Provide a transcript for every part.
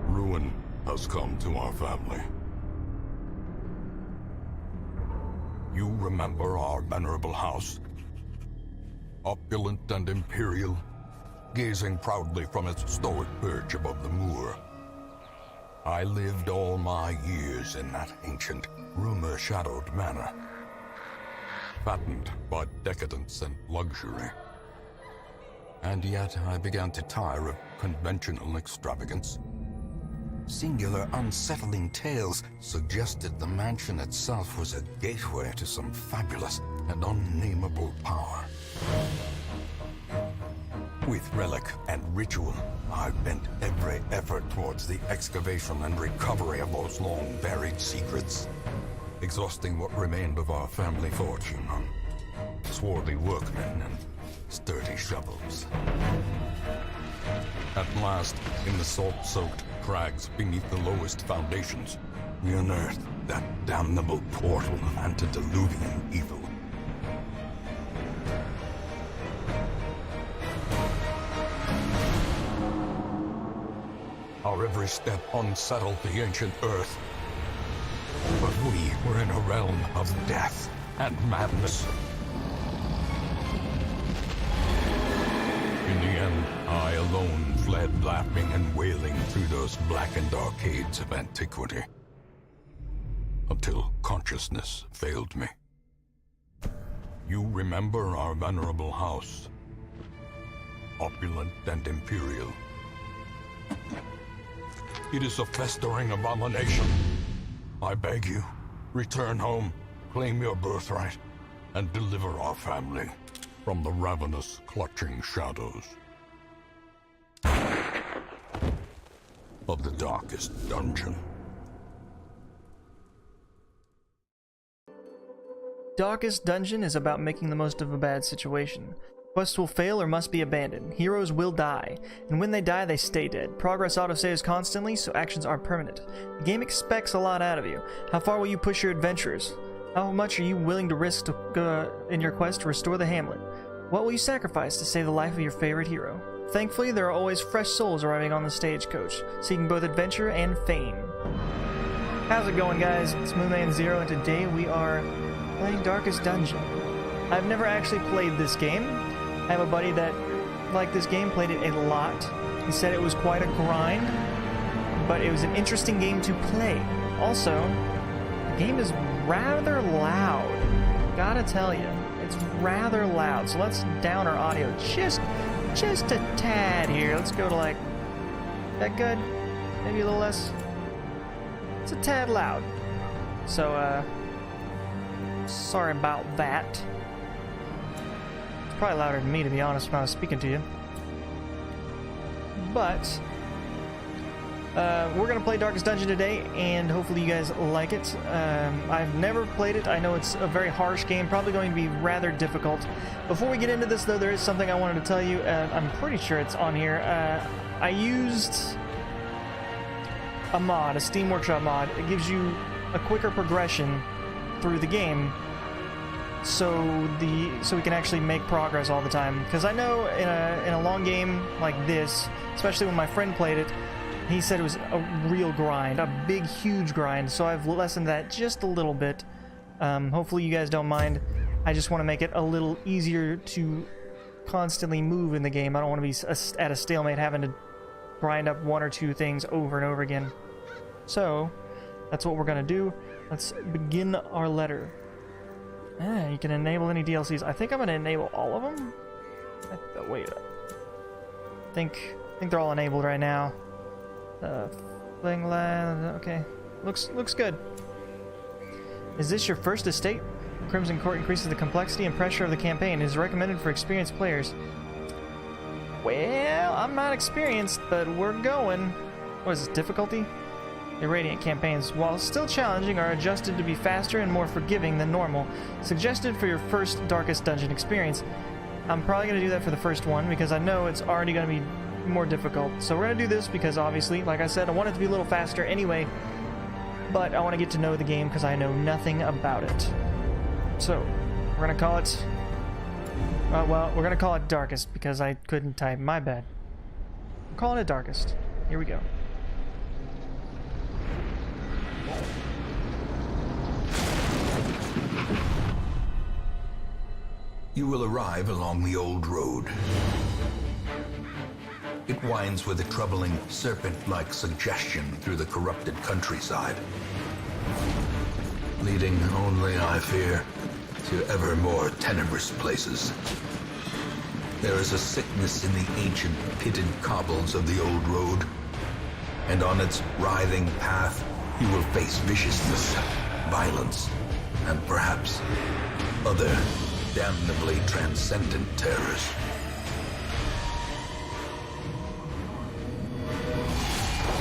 Ruin has come to our family. You remember our venerable house? Opulent and imperial, gazing proudly from its stoic perch above the moor. I lived all my years in that ancient, rumor-shadowed manor, fattened by decadence and luxury. And yet I began to tire of conventional extravagance. Singular, unsettling tales suggested the mansion itself was a gateway to some fabulous and unnameable power. With relic and ritual, I bent every effort towards the excavation and recovery of those long-buried secrets, exhausting what remained of our family fortune on swarthy workmen and sturdy shovels. At last, in the salt-soaked crags beneath the lowest foundations, we unearthed that damnable portal of antediluvian evil. Our every step unsettled the ancient earth. But we were in a realm of death and madness. In the end, I alone fled laughing and wailing through those blackened arcades of antiquity, until consciousness failed me. You remember our venerable house, opulent and imperial. It is a festering abomination. I beg you, return home, claim your birthright, and deliver our family from the ravenous, clutching shadows of the darkest dungeon. Darkest Dungeon is about making the most of a bad situation. Quests will fail or must be abandoned. Heroes will die, and when they die, they stay dead. Progress autosaves constantly, so actions are permanent. The game expects a lot out of you. How far will you push your adventurers? How much are you willing to risk in your quest to restore the hamlet? What will you sacrifice to save the life of your favorite hero? Thankfully, there are always fresh souls arriving on the stagecoach, seeking both adventure and fame. How's it going, guys? It's Moonmanzero, and today we are playing Darkest Dungeon. I've never actually played this game. I have a buddy that liked this game, played it a lot. He said it was quite a grind, but it was an interesting game to play. Also, the game is rather loud. Gotta tell you, it's rather loud. So let's down our audio just a tad here. Let's go to like, that good? Maybe a little less. It's a tad loud. So, sorry about that. Probably louder than me, to be honest, when I was speaking to you. But we're gonna play Darkest Dungeon today, and hopefully you guys like it. I've never played it. I know it's a very harsh game, probably going to be rather difficult. Before we get into this, though, there is something I wanted to tell you. I'm pretty sure it's on here. I used a mod, a Steam Workshop mod. It gives you a quicker progression through the game, so we can actually make progress all the time. Because I know in a long game like this, especially when my friend played it, he said it was a real grind, a big, huge grind. So I've lessened that just a little bit. Hopefully you guys don't mind. I just want to make it a little easier to constantly move in the game. I don't want to be at a stalemate having to grind up one or two things over and over again. So that's what we're gonna do. Let's begin our letter. You can enable any DLCs. I think I'm gonna enable all of them. Wait, I think they're all enabled right now. Fling Land, okay, looks good. Is this your first estate? Crimson Court increases the complexity and pressure of the campaign. It is recommended for experienced players. Well, I'm not experienced, but we're going. What is this, difficulty? The Radiant campaigns, while still challenging, are adjusted to be faster and more forgiving than normal. Suggested for your first Darkest Dungeon experience. I'm probably going to do that for the first one, because I know it's already going to be more difficult. So we're gonna do this because obviously, like I said, I want it to be a little faster anyway, but I want to get to know the game because I know nothing about it. So we're gonna call it, well, we're gonna call it Darkest because I couldn't type, my bad. I'm calling it Darkest. Here we go. You will arrive along the old road. It winds with a troubling, serpent-like suggestion through the corrupted countryside, leading only, I fear, to ever more tenebrous places. There is a sickness in the ancient, pitted cobbles of the old road, and on its writhing path, you will face viciousness, violence, and perhaps other damnably transcendent terrors.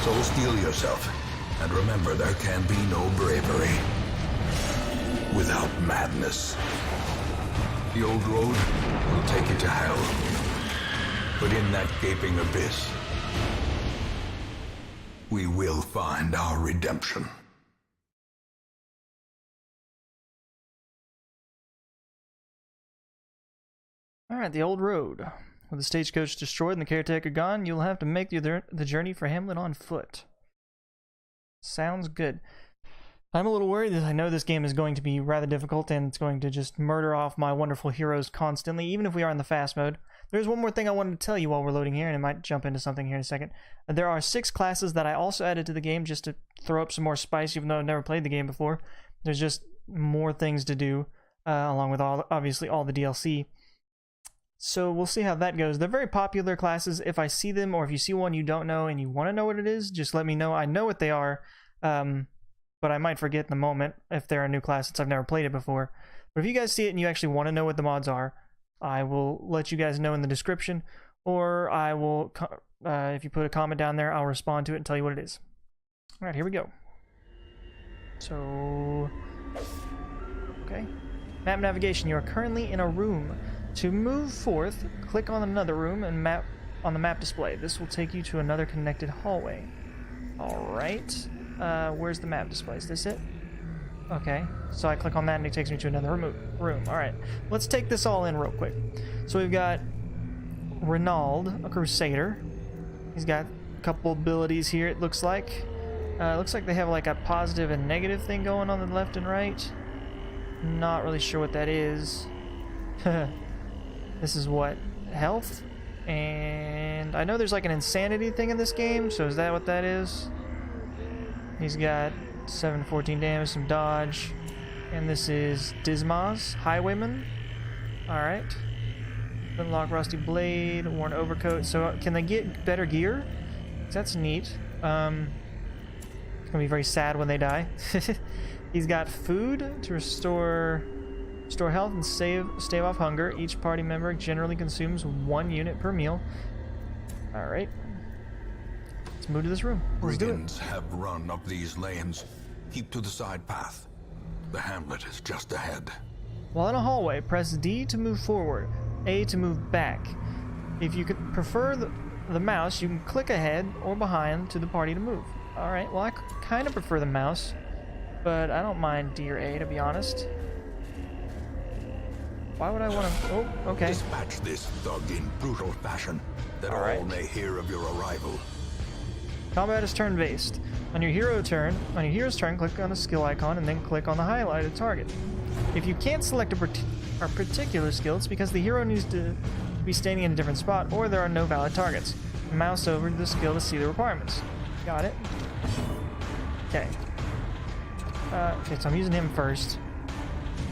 So steel yourself, and remember there can be no bravery without madness. The old road will take you to hell, but in that gaping abyss, we will find our redemption. Alright, the old road. With the stagecoach destroyed and the caretaker gone, you'll have to make the journey for Hamlet on foot. Sounds good. I'm a little worried that I know this game is going to be rather difficult and it's going to just murder off my wonderful heroes constantly, even if we are in the fast mode. There's one more thing I wanted to tell you while we're loading here, and I might jump into something here in a second. There are 6 classes that I also added to the game just to throw up some more spice, even though I've never played the game before. There's just more things to do, along with obviously all the DLC. So we'll see how that goes. They're very popular classes. If I see them, or if you see one you don't know and you want to know what it is, just let me know. I know what they are, but I might forget in the moment if they're a new class since I've never played it before. But if you guys see it and you actually want to know what the mods are, I will let you guys know in the description, or I will, if you put a comment down there, I'll respond to it and tell you what it is. Alright, here we go. So, okay. Map navigation. You are currently in a room. To move forth, click on another room and map on the map display. This will take you to another connected hallway. Alright. Where's the map display? Is this it? Okay. So I click on that and it takes me to another room. Alright. Let's take this all in real quick. So we've got Renaud, a crusader. He's got a couple abilities here, it looks like. Looks like they have like a positive and negative thing going on the left and right. Not really sure what that is. This is what? Health? And I know there's like an insanity thing in this game, so is that what that is? He's got 714 damage, some dodge. And this is Dismas, Highwayman. Alright. Unlock Rusty Blade, worn overcoat. So can they get better gear? That's neat. It's gonna be very sad when they die. He's got food to restore health and stave off hunger. Each party member generally consumes 1 unit per meal. Alright. Let's move to this room. Let's do it. Brigands have run up these lanes. Keep to the side path. The hamlet is just ahead. While in a hallway, press D to move forward, A to move back. If you could prefer the mouse, you can click ahead or behind to the party to move. Alright, well I kind of prefer the mouse, but I don't mind D or A, to be honest. Why would I want to... Oh, okay. Dispatch this thug in brutal fashion, that all may hear of your arrival. Combat is turn-based. On your hero's turn, click on the skill icon and then click on the highlighted target. If you can't select a particular skill, it's because the hero needs to be standing in a different spot, or there are no valid targets. Mouse over to the skill to see the requirements. Got it. Okay. Okay, so I'm using him first.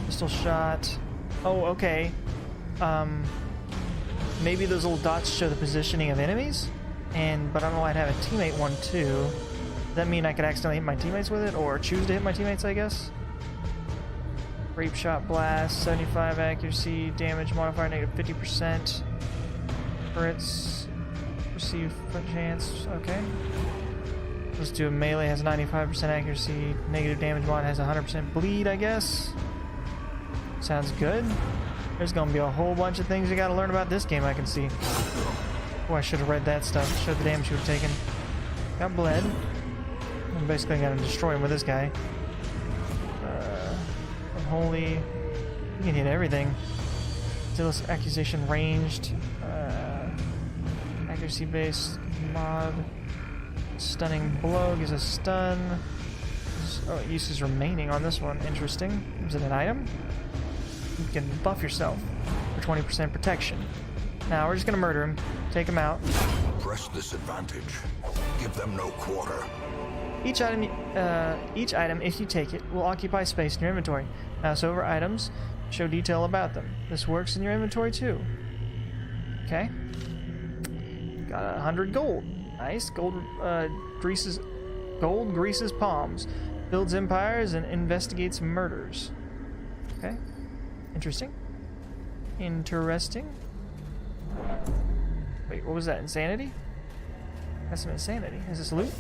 Pistol shot. Oh, okay. Maybe those little dots show the positioning of enemies, but I don't know why I'd have a teammate one too. Does that mean I could accidentally hit my teammates with it, or choose to hit my teammates, I guess? Rape shot blast, 75 accuracy, damage modifier, negative 50%. Crits, receive front chance, okay. Let's do a melee, has 95% accuracy, negative damage mod has 100% bleed, I guess. Sounds good. There's gonna be a whole bunch of things you gotta learn about this game, I can see. Oh, I should have read that stuff. Showed the damage you have taken. Got bled. I'm basically gonna destroy him with this guy. Unholy. You can hit everything. Zealous accusation ranged. Accuracy based mod. Stunning blow gives a stun. Oh, uses remaining on this one. Interesting. Is it an item? You can buff yourself for 20% protection. Now we're just gonna murder him. Take him out. Press this advantage. Give them no quarter. Each item, if you take it, will occupy space in your inventory. Mouse over items, show detail about them. This works in your inventory too. Okay. Got 100 gold. Nice. Gold greases palms. Builds empires and investigates murders. Okay. Interesting. Interesting. Wait, what was that? Insanity? That's some insanity. Is this loot?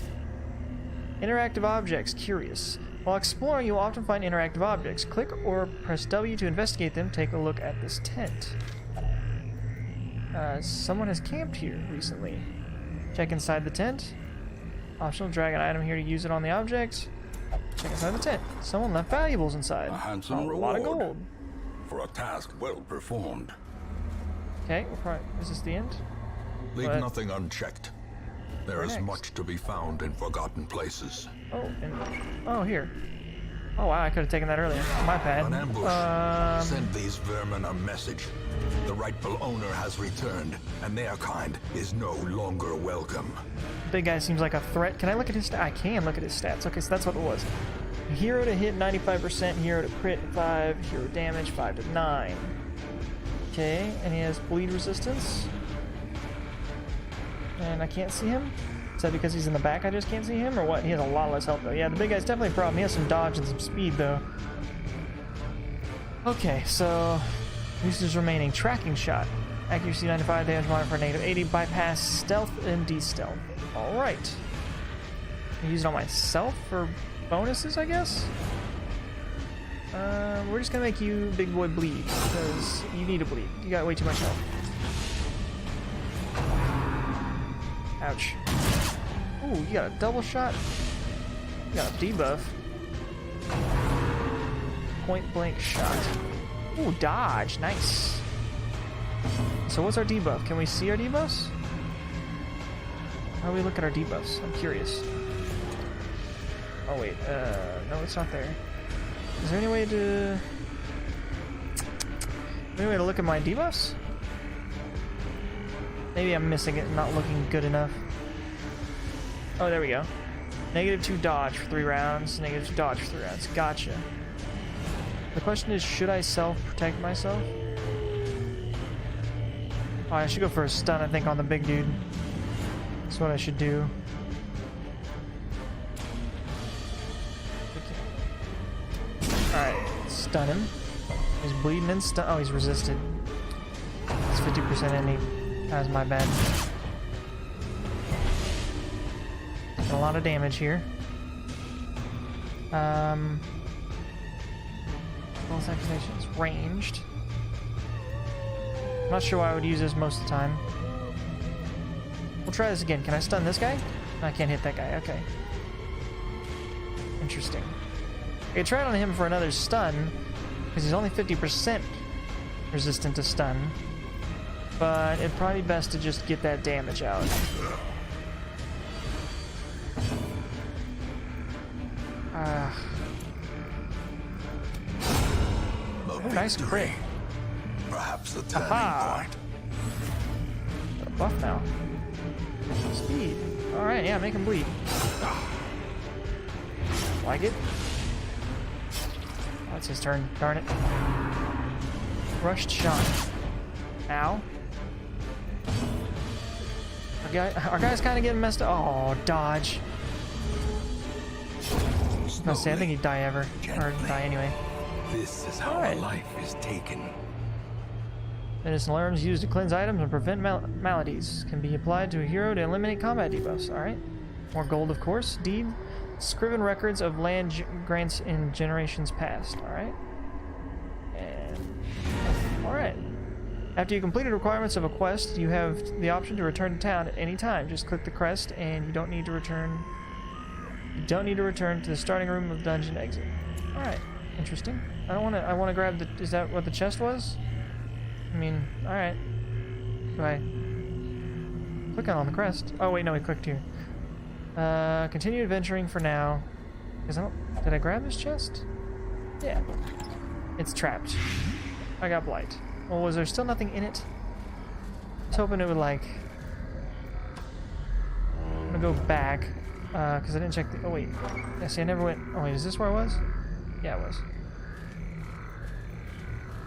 Interactive objects. Curious. While exploring, you will often find interactive objects. Click or press W to investigate them. Take a look at this tent. Someone has camped here recently. Check inside the tent. Optional, drag an item here to use it on the object. Check inside the tent. Someone left valuables inside. A handsome A reward lot of gold. for a task well performed. Okay, is this the end? Leave What? nothing unchecked. There is next? much to be found in forgotten places. Oh, here. Oh wow, I could have taken that earlier. My bad. An ambush. Send these vermin a message. The rightful owner has returned, and their kind is no longer welcome. Big guy seems like a threat. Can I look at his stats? I can look at his stats. Okay, so that's what it was. Hero to hit 95%, hero to crit 5, hero damage 5 to 9. Okay, and he has bleed resistance. And I can't see him. Is that because he's in the back I just can't see him, or what? He has a lot less health though. Yeah, the big guy's definitely a problem. He has some dodge and some speed though. Okay, so uses remaining. Tracking shot. Accuracy 95, damage modifier negative 80, bypass stealth and de-stealth. Alright. I use it on myself for bonuses, I guess? We're just gonna make you, big boy, bleed, because you need to bleed. You got way too much health. Ouch. Ooh, you got a double shot? You got a debuff. Point blank shot. Ooh, dodge. Nice. So what's our debuff? Can we see our debuffs? How do we look at our debuffs? I'm curious. Oh wait, no, it's not there. Is there any way to... look at my debuffs? Maybe I'm missing it and not looking good enough. Oh, there we go. -2 dodge for 3 rounds, -2 dodge for 3 rounds. Gotcha. The question is, should I self-protect myself? Oh, I should go for a stun, I think, on the big dude. That's what I should do. Alright, stun him. He's bleeding and stun. Oh, he's resisted. It's 50% any. That was my bad. A lot of damage here. Both accusations ranged. I'm not sure why I would use this most of the time. We'll try this again. Can I stun this guy? I can't hit that guy. Okay. Interesting. I could try it on him for another stun, because he's only 50% resistant to stun. But it'd probably be best to just get that damage out. Oh, nice crit. Perhaps the turning point. Got a buff now. Speed. Alright, yeah, make him bleed. Like it? Oh, it's his turn. Darn it. Rushed shot. Ow. Our guy's kind of getting messed up. Oh, dodge. No, see, I think he'd die ever. Or die anyway. This is how a life is taken. Medicine alarms used to cleanse items and prevent maladies. Can be applied to a hero to eliminate combat debuffs. Alright. More gold, of course. Deed. Scriven records of land grants in generations past. Alright. And... alright. After you completed requirements of a quest, you have the option to return to town at any time. Just click the crest, and you don't need to return. You don't need to return to the starting room of dungeon exit. All right, interesting. I don't want to. I want to grab the. Is that what the chest was? I mean, all right. Do I click on the crest? Oh wait, no, we clicked here. Continue adventuring for now. Because I don't. Did I grab this chest? Yeah. It's trapped. I got blight. Well, was there still nothing in it? I was hoping it would like. I'm gonna go back because I didn't check the. Oh wait. Yeah, see, I never went. Oh wait, is this where I was? Yeah, it was.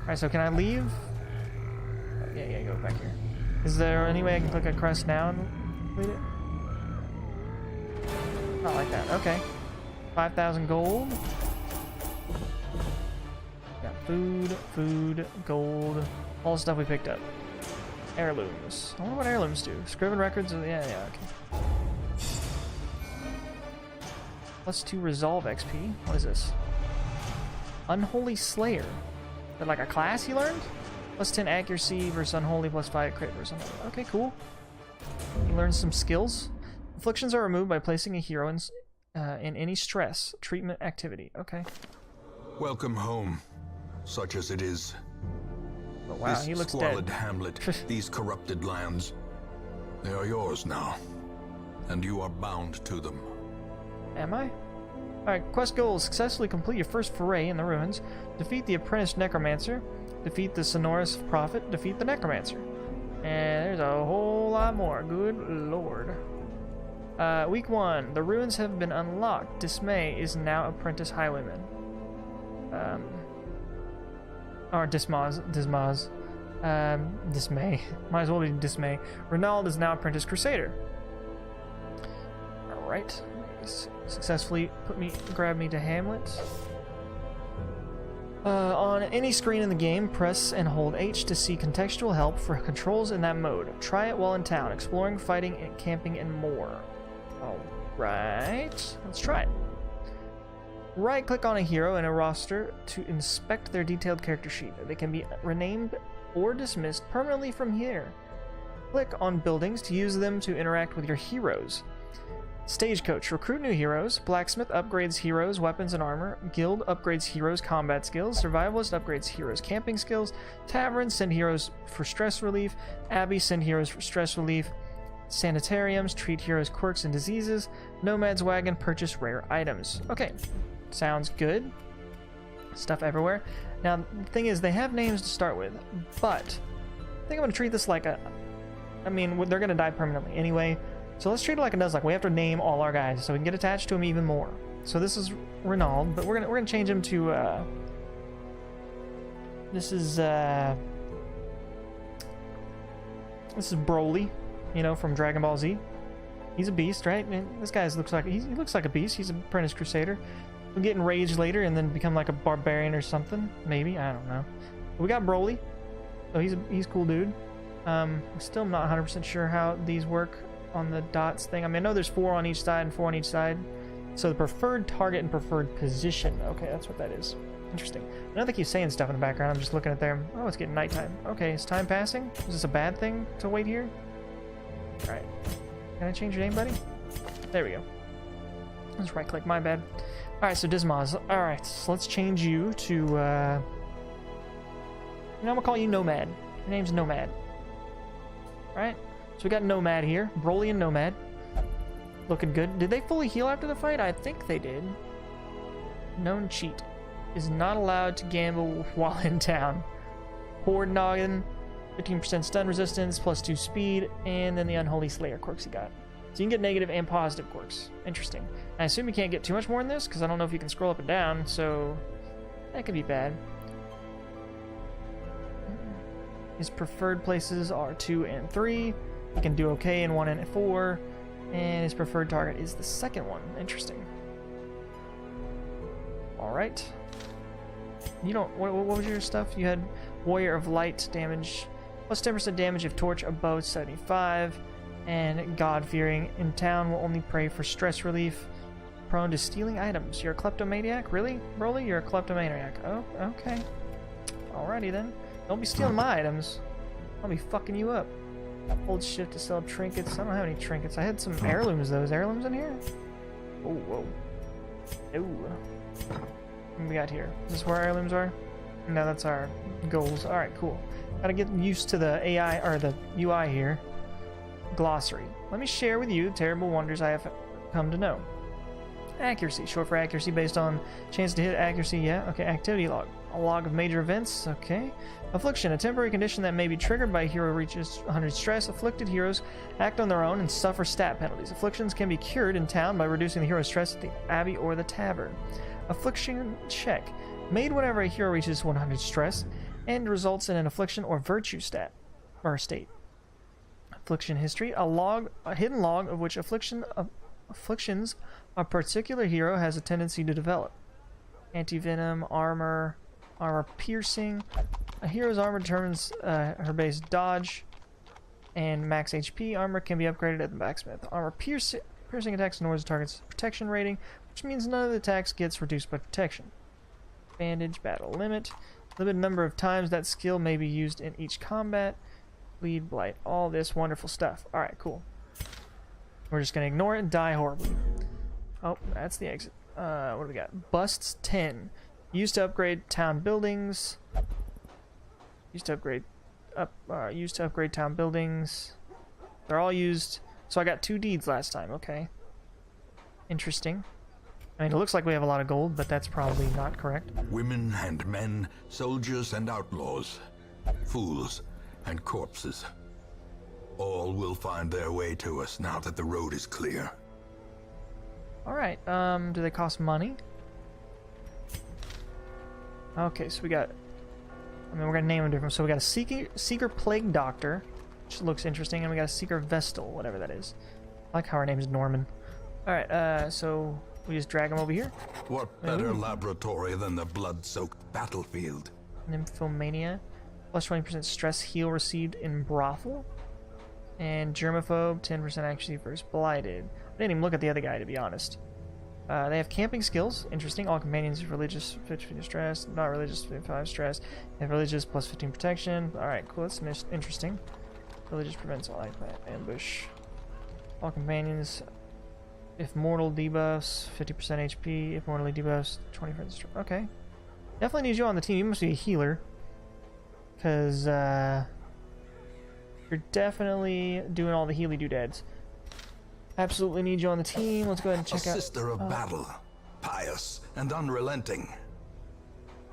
All right, so can I leave? Oh, yeah, go back here. Is there any way I can click a crest now and complete it? Not like that. Okay. 5,000 gold. Got food, gold, all the stuff we picked up. Heirlooms. I wonder what heirlooms do. Scriven records. Yeah, okay. +2 resolve XP. What is this? Unholy Slayer. Is that like a class he learned? +10 accuracy versus unholy, +5 crit versus unholy. Okay, cool. He learns some skills. Afflictions are removed by placing a hero in any stress treatment activity. Okay. Welcome home, such as it is. Oh, wow, this he looks squalid dead. hamlet, these corrupted lands, they are yours now, and you are bound to them. Am I? Alright, quest goals. Successfully complete your first foray in the ruins. Defeat the apprenticed necromancer. Defeat the sonorous prophet. Defeat the necromancer. And there's a whole lot more. Good lord. Week 1. The ruins have been unlocked. Dismay is now apprentice highwayman. Or Dismay. Dismay. Might as well be Dismay. Renald is now apprentice crusader. Alright. Successfully grab me to Hamlet. On any screen in the game, press and hold H to see contextual help for controls in that mode. Try it while in town, exploring, fighting, and camping, and more. Alright, let's try it. Right-click on a hero in a roster to inspect their detailed character sheet. They can be renamed or dismissed permanently from here. Click on buildings to use them to interact with your heroes. Stagecoach. Recruit new heroes. Blacksmith upgrades heroes' weapons and armor. Guild upgrades heroes' combat skills. Survivalist upgrades heroes' camping skills. Tavern send heroes for stress relief. Abbey send heroes for stress relief. Sanitariums treat heroes' quirks and diseases. Nomad's wagon purchase rare items. Okay, sounds good. Stuff everywhere. Now, the thing is, they have names to start with, but I think I'm going to treat this like a... I mean, they're going to die permanently anyway. So let's treat it like it does. Like we have to name all our guys so we can get attached to him even more. So this is Renald, but we're gonna change him to this is Broly, you know, from Dragon Ball Z. He's a beast, right? Man, this guy looks like he looks like a beast. He's an apprentice crusader. He'll get enraged later and then become like a barbarian or something. Maybe, I don't know. But we got Broly, so he's a cool dude. I'm still not 100% sure how these work on the dots thing. I mean, I know there's 4 on each side and 4 on each side. So the preferred target and preferred position. Okay, that's what that is. Interesting. I know they keep saying stuff in the background. I'm just looking at them. Oh, it's getting nighttime. Okay, is time passing? Is this a bad thing to wait here? Alright. Can I change your name, buddy? There we go. Let's right click, my bad. Alright, so Dismaz. Alright, so let's change you to, you know, I'm gonna call you Nomad. Your name's Nomad. Alright? So we got Nomad here. Broly and Nomad. Looking good. Did they fully heal after the fight? I think they did. Known cheat. Is not allowed to gamble while in town. Horde Noggin. 15% stun resistance, +2 speed, and then the Unholy Slayer quirks he got. So you can get negative and positive quirks. Interesting. I assume you can't get too much more in this, because I don't know if you can scroll up and down, so that could be bad. His preferred places are 2 and 3. He can do okay in 1 and 4, and his preferred target is the second one. Interesting. All right. You don't. What was your stuff? You had Warrior of Light damage, +10% damage if torch above 75, and God-fearing. In town will only pray for stress relief. Prone to stealing items. You're a kleptomaniac, really, Broly? You're a kleptomaniac. Oh, okay. Alrighty then. Don't be stealing my items. I'll be fucking you up. Hold shift to sell up trinkets. I don't have any trinkets. I had some heirlooms though. Is heirlooms in here? Oh, whoa. Oh. What we got here? Is this where our heirlooms are? No, that's our goals. Alright, cool. Gotta get used to the AI, or the UI here. Glossary. Let me share with you the terrible wonders I have come to know. Accuracy. Short for accuracy based on chance to hit accuracy. Yeah, okay. Activity log. A log of major events. Okay. Affliction. A temporary condition that may be triggered by a hero reaches 100 stress. Afflicted heroes act on their own and suffer stat penalties. Afflictions can be cured in town by reducing the hero's stress at the abbey or the tavern. Affliction check. Made whenever a hero reaches 100 stress and results in an affliction or virtue stat or state. Affliction history. A hidden log of which afflictions a particular hero has a tendency to develop. Anti-venom, armor piercing. A hero's armor determines her base dodge and max HP. Armor can be upgraded at the blacksmith. Armor piercing attacks ignores the target's protection rating, which means none of the attacks gets reduced by protection. Bandage, battle limit. Limited number of times that skill may be used in each combat. Bleed, blight, all this wonderful stuff. Alright, cool. We're just gonna ignore it and die horribly. Oh, that's the exit. What do we got? Busts 10. Used to upgrade town buildings. Used to upgrade town buildings. They're all used. So I got 2 deeds last time. Okay. Interesting. I mean, it looks like we have a lot of gold, but that's probably not correct. Women and men, soldiers and outlaws, fools and corpses. All will find their way to us now that the road is clear. Alright, do they cost money? Okay, so we got... I mean, we're gonna name them different. So we got a Seeker Plague Doctor, which looks interesting, and we got a Seeker Vestal, whatever that is. I like how her name is Norman. Alright, so we just drag him over here. What better laboratory than the blood-soaked battlefield? Nymphomania. Plus 20% stress heal received in brothel. And germaphobe, 10% accuracy versus blighted. I didn't even look at the other guy, to be honest. They have camping skills. Interesting. All companions religious, 15 stress. Not religious, 5 stress. They have religious, plus 15 protection. Alright, cool. That's interesting. Religious prevents all ambush. All companions, if mortal debuffs, 50% HP. If mortally debuffs, 20% stress. Okay. Definitely need you on the team. You must be a healer. Because, you're definitely doing all the healy doodads. Absolutely need you on the team. Let's go ahead and check out. A sister of battle, pious and unrelenting.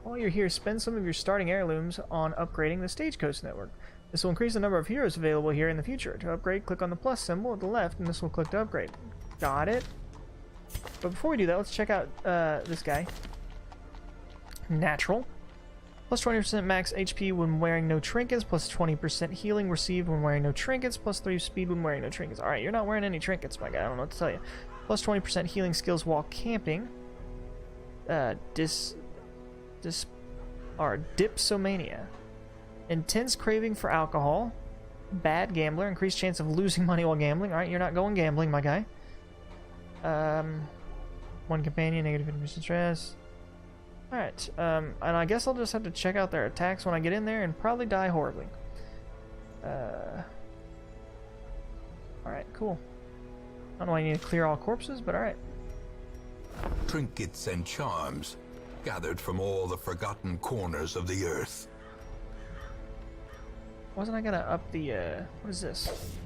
While you're here, spend some of your starting heirlooms on upgrading the Stagecoach network. This will increase the number of heroes available here in the future. To upgrade, click on the plus symbol at the left, and this will click to upgrade. Got it. But before we do that, let's check out this guy. Natural. Plus 20% max HP when wearing no trinkets, plus 20% healing received when wearing no trinkets, plus 3 speed when wearing no trinkets. Alright, you're not wearing any trinkets, my guy. I don't know what to tell you. Plus 20% healing skills while camping. Dipsomania. Intense craving for alcohol. Bad gambler. Increased chance of losing money while gambling. Alright, you're not going gambling, my guy. One companion, negative 50% stress. Alright, and I guess I'll just have to check out their attacks when I get in there and probably die horribly. Alright, cool. I don't know why you need to clear all corpses, but alright. Trinkets and charms, gathered from all the forgotten corners of the earth. Wasn't I gonna up the, what is this?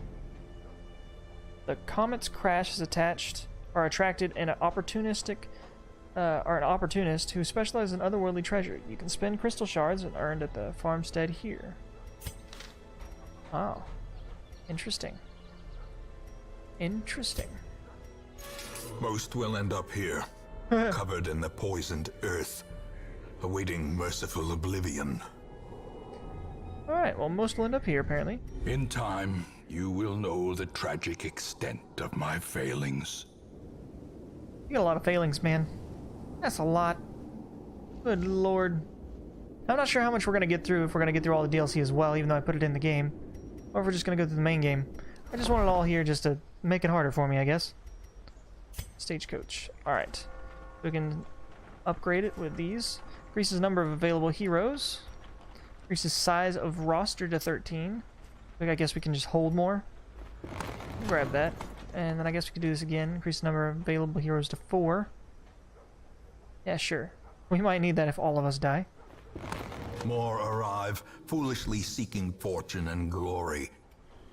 The comet's crash is attracted an opportunist who specializes in otherworldly treasure. You can spend crystal shards and earned at the farmstead here. Oh. Interesting. Interesting. Most will end up here, covered in the poisoned earth, awaiting merciful oblivion. Alright, well, most will end up here, apparently. In time, you will know the tragic extent of my failings. You got a lot of failings, man. That's a lot. Good lord. I'm not sure how much we're gonna get through, if we're gonna get through all the DLC as well, even though I put it in the game. Or if we're just gonna go through the main game. I just want it all here just to make it harder for me, I guess. Stagecoach. Alright. We can upgrade it with these. Increases number of available heroes. Increases size of roster to 13. I guess we can just hold more. Grab that. And then I guess we could do this again. Increase the number of available heroes to 4. Yeah, sure. We might need that if all of us die. More arrive, foolishly seeking fortune and glory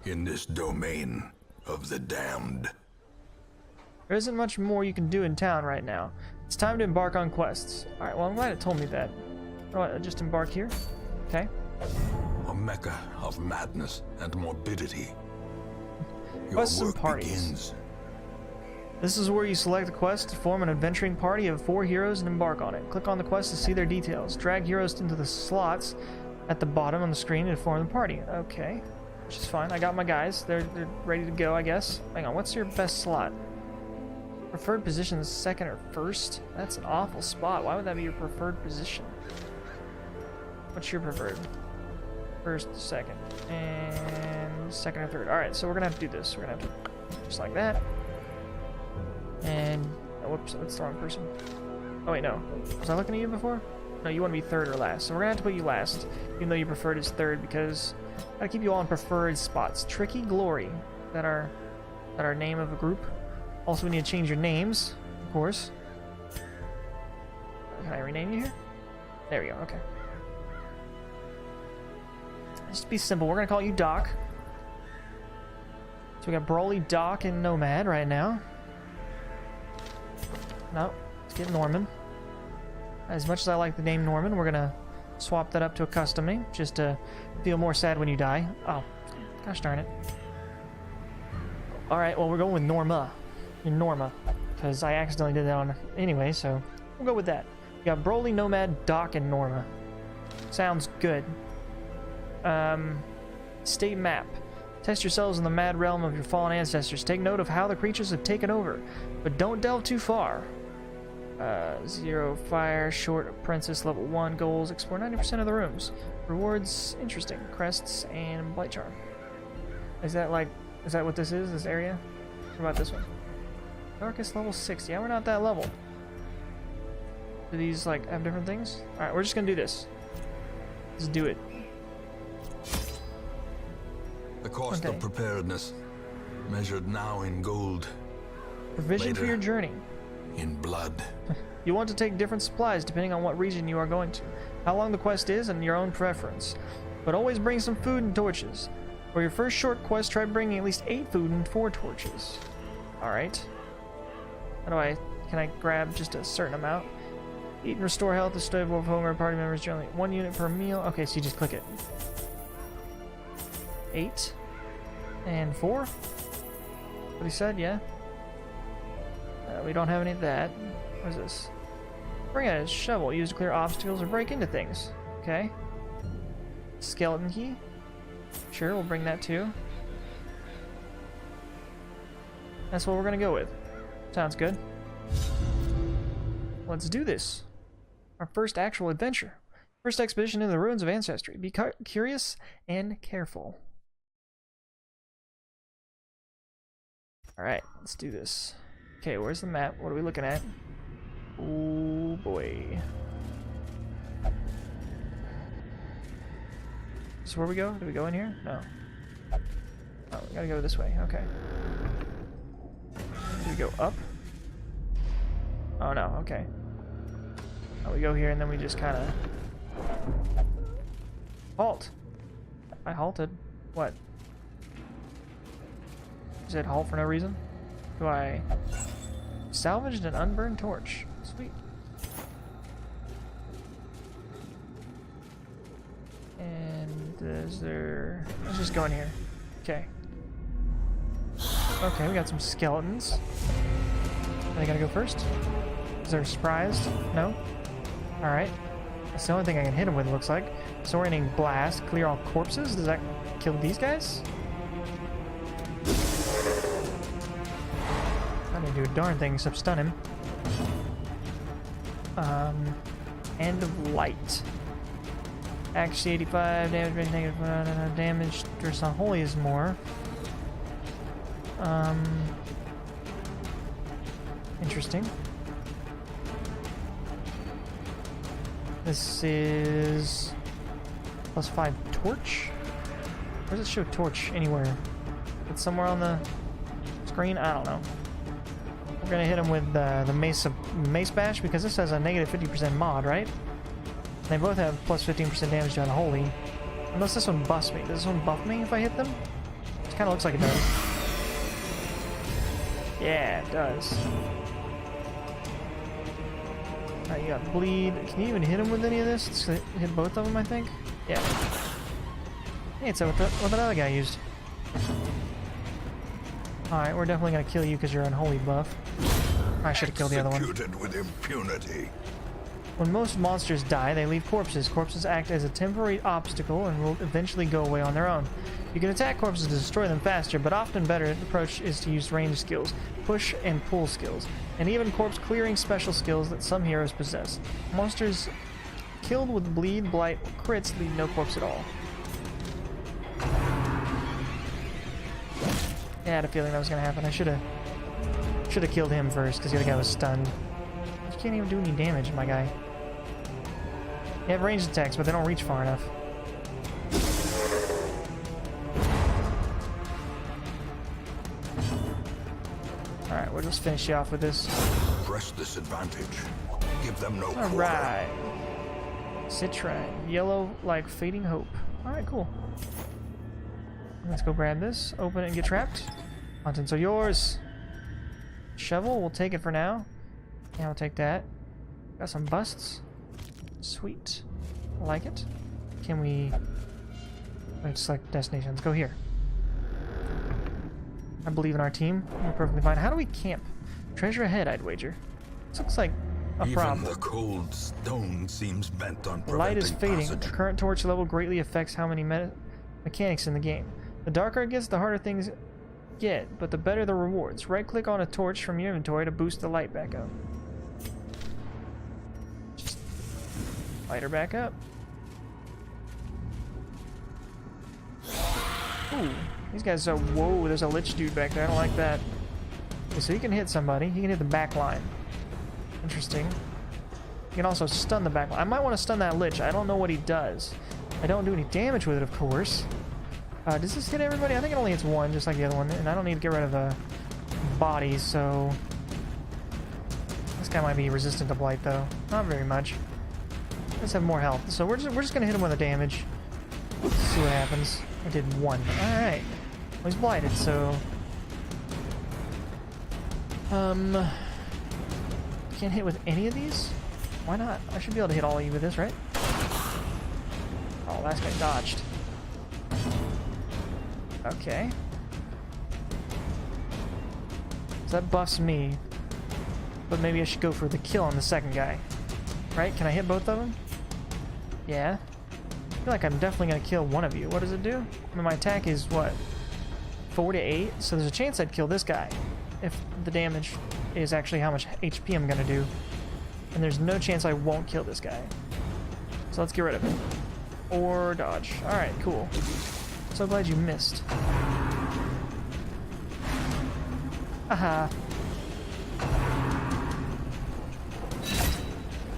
in this domain of the damned. There isn't much more you can do in town right now. It's time to embark on quests. Alright, well, I'm glad it told me that. Alright, just embark here. Okay. A mecca of madness and morbidity. Your Quests and work parties. begins. This is where you select a quest to form an adventuring party of 4 heroes and embark on it. Click on the quest to see their details. Drag heroes into the slots at the bottom on the screen to form the party. Okay, which is fine. I got my guys. They're ready to go, I guess. Hang on, what's your best slot? Preferred position is 2nd or 1st? That's an awful spot. Why would that be your preferred position? What's your preferred? 1st, 2nd, and 2nd or 3rd. Alright, so we're gonna have to do this. We're gonna have to just like that. And oh, whoops, that's the wrong person. Oh wait, no. Was I looking at you before? No, you want to be 3rd or last. So we're gonna have to put you last, even though you preferred is 3rd, because I gotta keep you all in preferred spots. Tricky Glory. Is that our name of a group? Also, we need to change your names, of course. Can I rename you here? There we go. Okay. Just to be simple, we're gonna call you Doc. So we got Broly, Doc, and Nomad right now. No, let's get Norman. As much as I like the name Norman, we're gonna swap that up to a custom name, just to feel more sad when you die. Oh, gosh darn it. Alright, well, we're going with Norma. You're Norma, because I accidentally did that on anyway, so we'll go with that. We got Broly, Nomad, Doc, and Norma. Sounds good. State map. Test yourselves in the mad realm of your fallen ancestors. Take note of how the creatures have taken over, but don't delve too far. 0 fire, short apprentice, level 1 goals, explore 90% of the rooms. Rewards, interesting. Crests and blight charm. Is that what this is, this area? What about this one? Darkest level 6. Yeah, we're not that level. Do these, like, have different things? Alright, we're just gonna do this. Let's do it. The cost of preparedness, measured now in gold. Provision for your journey. In blood. You want to take different supplies depending on what region you are going to, how long the quest is, and your own preference. But always bring some food and torches. For your first short quest, try bringing at least 8 food and 4 torches. Alright. Can I grab just a certain amount? Eat and restore health to stave off hunger. Party members generally 1 unit per meal. Okay, so you just click it. 8 and 4. What he said, yeah. We don't have any of that. What is this? Bring a shovel. Use to clear obstacles or break into things. Okay. Skeleton key. Sure, we'll bring that too. That's what we're gonna go with. Sounds good. Let's do this. Our first actual adventure. First expedition into the ruins of ancestry. Be curious and careful. Alright, let's do this. Okay, where's the map? What are we looking at? Oh boy. This is where we go? Do we go in here? No. Oh, we gotta go this way. Okay. Do we go up? Oh no, okay. Oh, we go here and then we just kind of halt. I halted. What? You said halt for no reason? Do I salvaged an unburned torch? Sweet. And is there? Let's just go in here. Okay. Okay, we got some skeletons. Are they gonna go first? Is there a surprise? No? Alright. That's the only thing I can hit them with, it looks like. Disorienting blast. Clear all corpses? Does that kill these guys? I didn't do a darn thing except stun him. End of light. Accuracy 85, damage rate negative, damage versus unholy is more. Interesting. This is +5 torch. Where does it show torch anywhere? It's somewhere on the screen? I don't know. We're gonna hit him with the mace bash because this has a negative 50% mod, right? They both have plus 15% damage to unholy. Unless this one buffs me. Does this one buff me if I hit them? It kind of looks like it does. Yeah, it does. Alright, you got bleed. Can you even hit him with any of this? Let's hit both of them, I think. Yeah. Hey, it's what that other guy used. Alright, we're definitely gonna kill you because you're unholy buff. I should have killed the other one. Executed with impunity. When most monsters die, they leave corpses. Corpses act as a temporary obstacle and will eventually go away on their own. You can attack corpses to destroy them faster, but often better approach is to use range skills, push and pull skills, and even corpse clearing special skills that some heroes possess. Monsters killed with bleed, blight, or crits leave no corpse at all. Yeah, I had a feeling that was going to happen. I should have killed him first because the other guy was stunned. You can't even do any damage, my guy. You have ranged attacks, but they don't reach far enough. Alright, we'll just finish you off with this. Press this advantage. Give them no quarter. Alright. Citrine. Yellow like fading hope. Alright, cool. Let's go grab this. Open it and get trapped. Contents are yours. Shovel, we'll take it for now. Yeah, I'll take that. Got some busts. Sweet. I like it. Can we... Let's select destination. Let's go here. I believe in our team. We're perfectly fine. How do we camp? Treasure ahead, I'd wager. This looks like a problem. Even the cold stone seems bent on preventing Light is fading. passage. The current torch level greatly affects how many mechanics in the game. The darker it gets, the harder things get, but the better the rewards. Right-click on a torch from your inventory to boost the light back up. Just light her back up. Ooh, these guys are... Whoa, there's a lich dude back there. I don't like that. Okay, so he can hit somebody. He can hit the back line. Interesting. He can also stun the back line. I might want to stun that lich. I don't know what he does. I don't do any damage with it, of course. Does this hit everybody? I think it only hits one, just like the other one. And I don't need to get rid of the bodies, so... This guy might be resistant to blight, though. Not very much. Let's have more health. So we're just gonna hit him with the damage. Let's see what happens. I did one. Alright. Well, he's blighted, so... Can't hit with any of these? Why not? I should be able to hit all of you with this, right? Oh, last guy dodged. Okay. So that buffs me. But maybe I should go for the kill on the second guy. Right? Can I hit both of them? Yeah. I feel like I'm definitely going to kill one of you. What does it do? I mean, my attack is, what? 4 to 8? So there's a chance I'd kill this guy. If the damage is actually how much HP I'm going to do. And there's no chance I won't kill this guy. So let's get rid of it. Or dodge. Alright, cool. So glad you missed. Aha.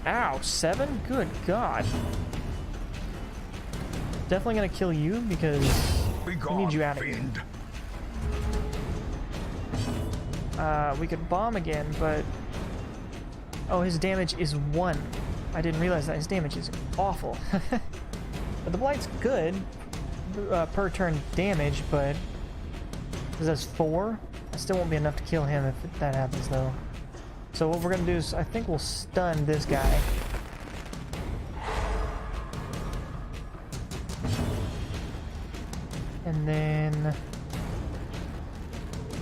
Ow, 7? Good God. Definitely gonna kill you because we need you out of here. We could bomb again, but... Oh, his damage is 1. I didn't realize that. His damage is awful. But the blight's good. Per turn damage, but this does 4. I still won't be enough to kill him if that happens, though. So what we're gonna do is, I think we'll stun this guy. And then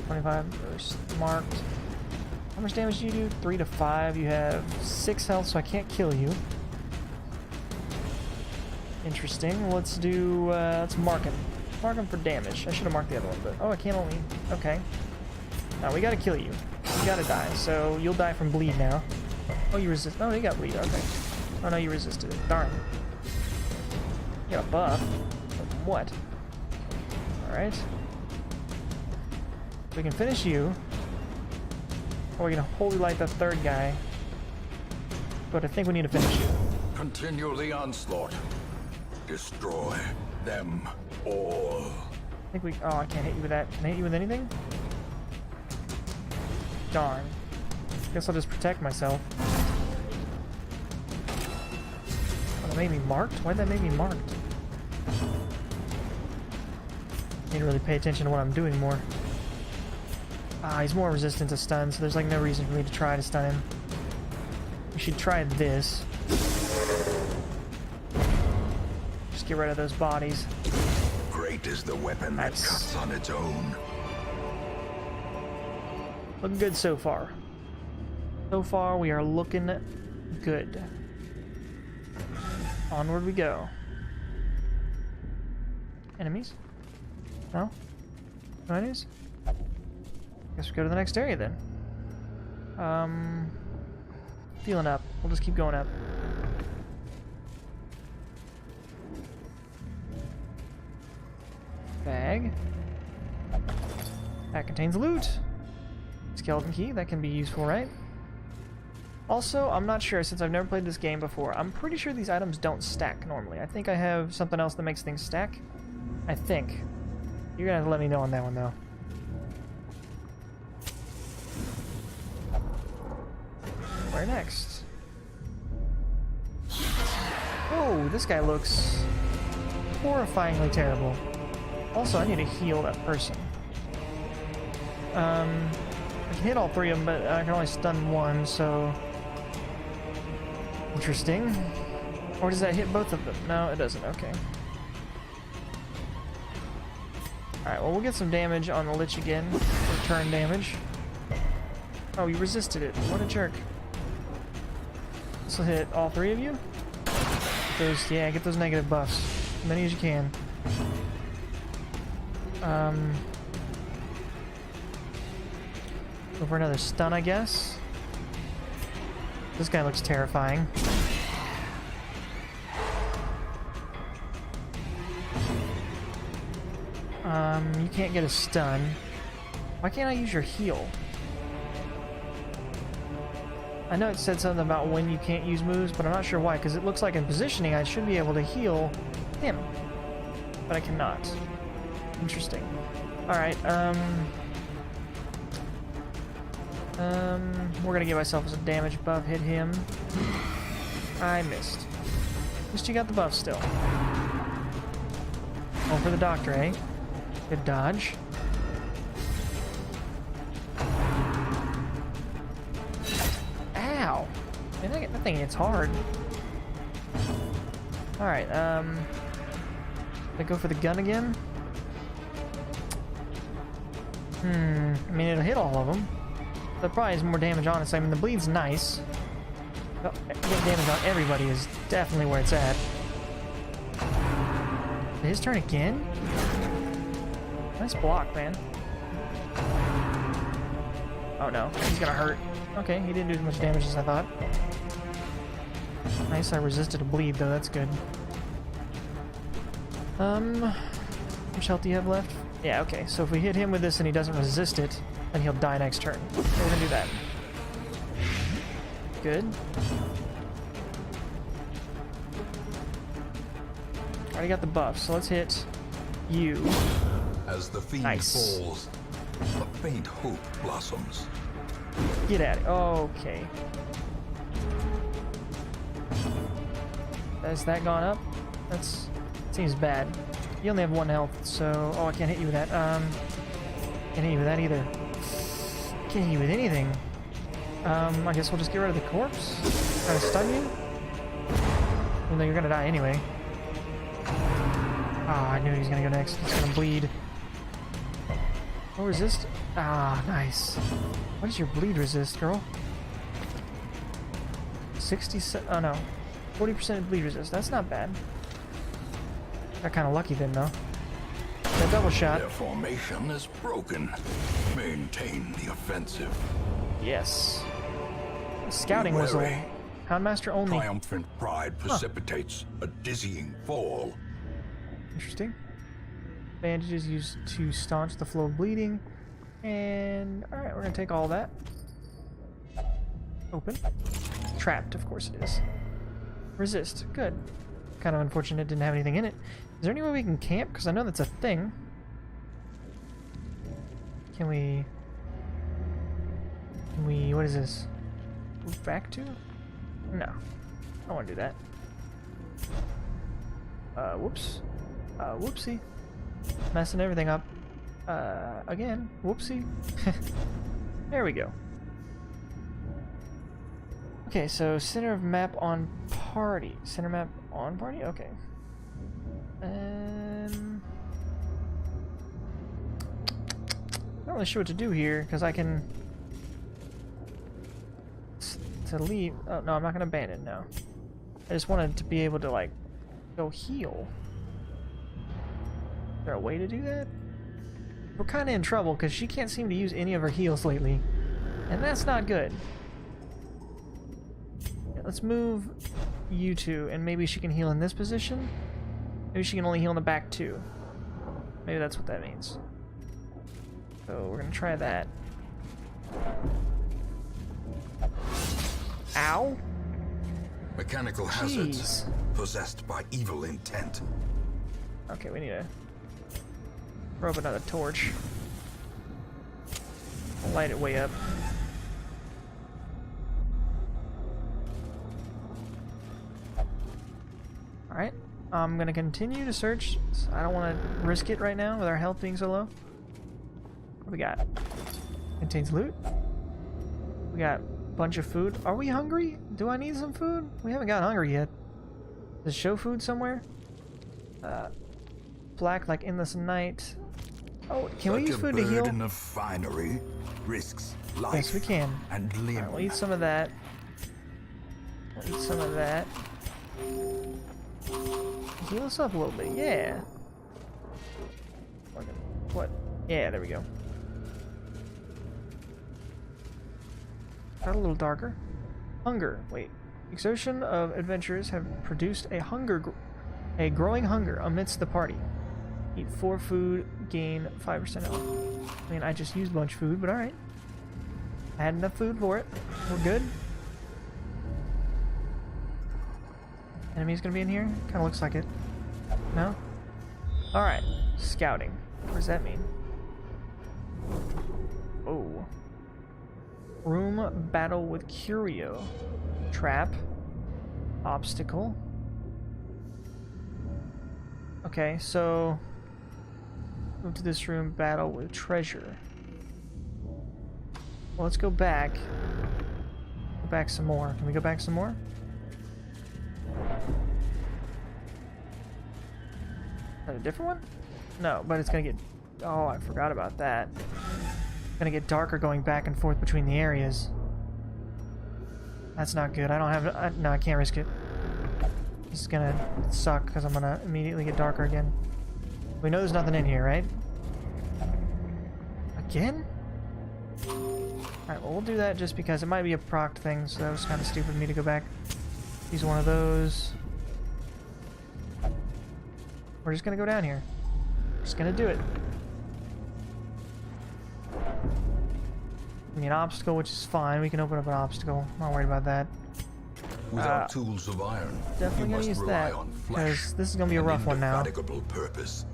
25 verse marked. How much damage do you do? 3 to 5. You have 6 health, so I can't kill you. Interesting. Let's do, let's mark him. Mark him for damage. I should have marked the other one, but... Oh, I can't only... Okay. Now, we gotta kill you. You gotta die, so you'll die from bleed now. Oh, you resist... Oh, you got bleed, okay. Oh, no, you resisted it. Darn. You got a buff. From what? Alright. We can finish you. Or we can holy light the third guy. But I think we need to finish you. Continue the onslaught. Destroy them all. I think we... Oh, I can't hit you with that. Can I hit you with anything? Darn. Guess I'll just protect myself. Oh, that made me marked? Why'd that make me marked? Need to really pay attention to what I'm doing more. Ah, he's more resistant to stun, so there's like no reason for me to try to stun him. We should try this. Just get rid of those bodies. Great is the weapon that Nice. cuts on its own. Looking good so far. So far, we are looking good. Onward we go. Enemies? No? No enemies? Guess we go to the next area then. Feeling up. We'll just keep going up. Bag. That contains loot. Skeleton key, that can be useful, right? Also, I'm not sure, since I've never played this game before, I'm pretty sure these items don't stack normally. I think I have something else that makes things stack. I think. You're gonna have to let me know on that one, though. Where next? Oh, this guy looks horrifyingly terrible. Also, I need to heal that person. I can hit all three of them, but I can only stun one, so... Interesting. Or does that hit both of them? No, it doesn't. Okay. Alright, well, we'll get some damage on the Lich again. Return damage. Oh, you resisted it. What a jerk. This will hit all three of you. Get those, yeah, get those negative buffs. As many as you can. Go for another stun, I guess. This guy looks terrifying. You can't get a stun. Why can't I use your heal? I know it said something about when you can't use moves, but I'm not sure why, because it looks like in positioning I should be able to heal him. But I cannot. Interesting. Alright, we're gonna give ourselves a damage buff, hit him. I missed. At least you got the buff still. Going for the doctor, eh? Good dodge. Ow! Man, that thing hits hard. Alright, I go for the gun again? I mean, it'll hit all of them. That probably has more damage on it. So, I mean, the bleed's nice. Oh, getting damage on everybody is definitely where it's at. His turn again? Nice block, man. Oh no, he's gonna hurt. Okay, he didn't do as much damage as I thought. Nice, I resisted a bleed though, that's good. How much health do you have left? Yeah, okay, so if we hit him with this and he doesn't resist it, then he'll die next turn. So we're gonna do that. Good. Already got the buff, so let's hit you. As the fiend falls, a faint hope blossoms. Get at it. Okay. Has that gone up? That's... seems bad. You only have 1 health, so... Oh, I can't hit you with that. Can't hit you with that either. Can't hit you with anything. I guess we'll just get rid of the corpse. Try to stun you? Even though you're gonna die anyway. Ah, I knew he was gonna go next. He's gonna bleed. Oh, resist? Ah, nice. What does your bleed resist, girl? 60... Oh, no. 40% bleed resist. That's not bad. Got kind of lucky then, though. That double shot. Their formation is broken. Maintain the offensive. Yes. Scouting whistle. Houndmaster only. Triumphant pride precipitates a dizzying fall. Interesting. Bandages used to staunch the flow of bleeding. And... alright, we're gonna take all that. Open. Trapped, of course it is. Resist. Good. Kind of unfortunate it didn't have anything in it. Is there any way we can camp? Because I know that's a thing. Can we... what is this? Move back to? No. I don't want to do that. Whoops. Whoopsie. Messing everything up. Again. Whoopsie. There we go. Okay, so center of map on party. Center map on party? Okay. Not really sure what to do here, because I can... to leave... Oh, no, I'm not going to abandon, no. I just wanted to be able to, like, go heal. Is there a way to do that? We're kind of in trouble, because she can't seem to use any of her heals lately. And that's not good. Let's move you two, and maybe she can heal in this position? Maybe she can only heal in the back too. Maybe that's what that means. So we're gonna try that. Ow! Mechanical hazards possessed by evil intent. Okay, we need to throw up another torch. Light it way up. Alright, I'm gonna continue to search. I don't want to risk it right now with our health being so low. What do we got? Contains loot. We got a bunch of food. Are we hungry? Do I need some food? We haven't got hungry yet. Does it show food somewhere? Black like endless night. Oh, can we use food to heal? Of finery risks life. Yes, we can. And limb. Alright, we'll eat some of that. We'll eat some of that. Heal us up a little bit, yeah. What? Yeah, there we go. Got a little darker. Hunger. Wait. Exertion of adventurers have produced a growing hunger amidst the party. Eat 4 food, gain 5% health. I mean, I just used a bunch of food, but alright. I had enough food for it. We're good. Enemy's gonna be in here? Kinda looks like it. No? Alright. Scouting. What does that mean? Oh. Room battle with Curio. Trap. Obstacle. Okay, so... move to this room, battle with treasure. Well, let's go back. Go back some more. Can we go back some more? Is that a different one? No, but it's gonna get... oh, I forgot about that. It's gonna get darker going back and forth between the areas. That's not good. I don't have... no, I can't risk it. This is gonna suck because I'm gonna immediately get darker again. We know there's nothing in here, right? Again? Alright, well, we'll do that just because it might be a proc thing, so that was kind of stupid of me to go back. Use one of those. We're just gonna go down here. Just gonna do it. I mean, an obstacle, which is fine. We can open up an obstacle. I'm not worried about that. Without tools of iron, definitely gonna use that because this is gonna be a rough one now. Purpose.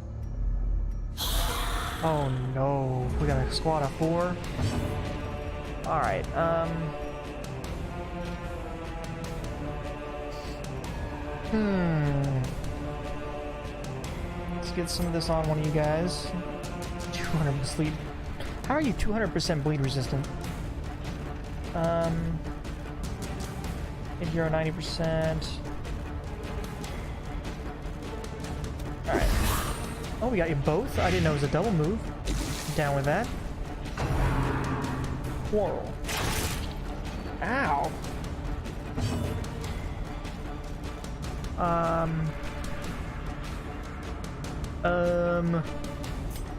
Oh no, we got a squad of 4. All right, let's get some of this on one of you guys. 200% bleed. How are you 200% bleed resistant? Hit hero 90%. Alright. Oh, we got you both? I didn't know it was a double move. Down with that. Quarrel. Ow!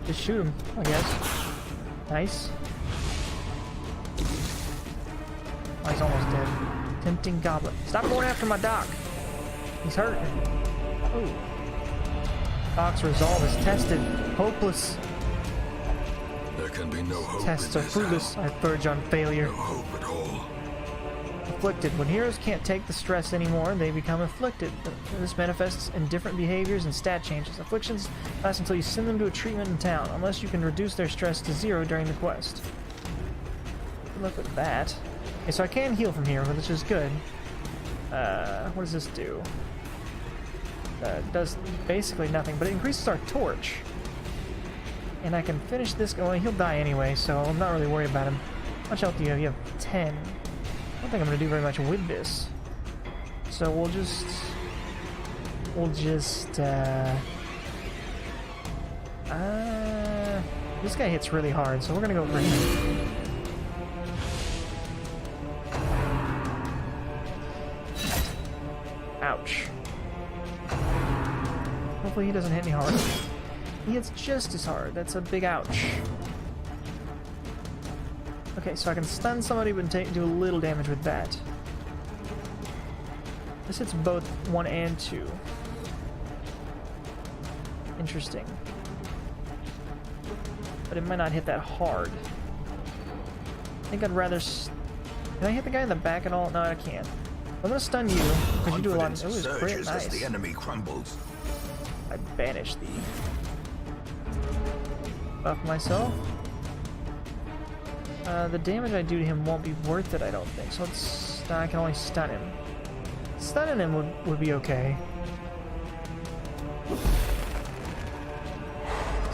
Just shoot him, I guess. Nice. Oh, he's almost dead. Tempting Goblin. Stop going after my Doc. He's hurt. Ooh. Doc's resolve is tested. Hopeless. There can be no hope. Tests are fruitless. I verge on failure. No hope at all. Afflicted. When heroes can't take the stress anymore, they become afflicted. This manifests in different behaviors and stat changes. Afflictions last until you send them to a treatment in town, unless you can reduce their stress to 0 during the quest. Good luck with that. Okay, so I can heal from here, which is good. What does this do? It does basically nothing, but it increases our torch. And I can finish this going. He'll die anyway, so I'm not really worried about him. How much health do you have? You have 10. I don't think I'm going to do very much with this. So we'll just... this guy hits really hard, so we're going to go for him. Ouch. Hopefully he doesn't hit me hard. He hits just as hard. That's a big ouch. Okay, so I can stun somebody but do a little damage with that. This hits both 1 and 2. Interesting. But it might not hit that hard. I think I'd rather... Can I hit the guy in the back at all? No, I can't. I'm gonna stun you, because you do a lot of... Ooh, it's crit, nice. The enemy crumbles. I banish thee. Buff myself. The damage I do to him won't be worth it, I don't think. So I can only stun him. Stunning him would be okay.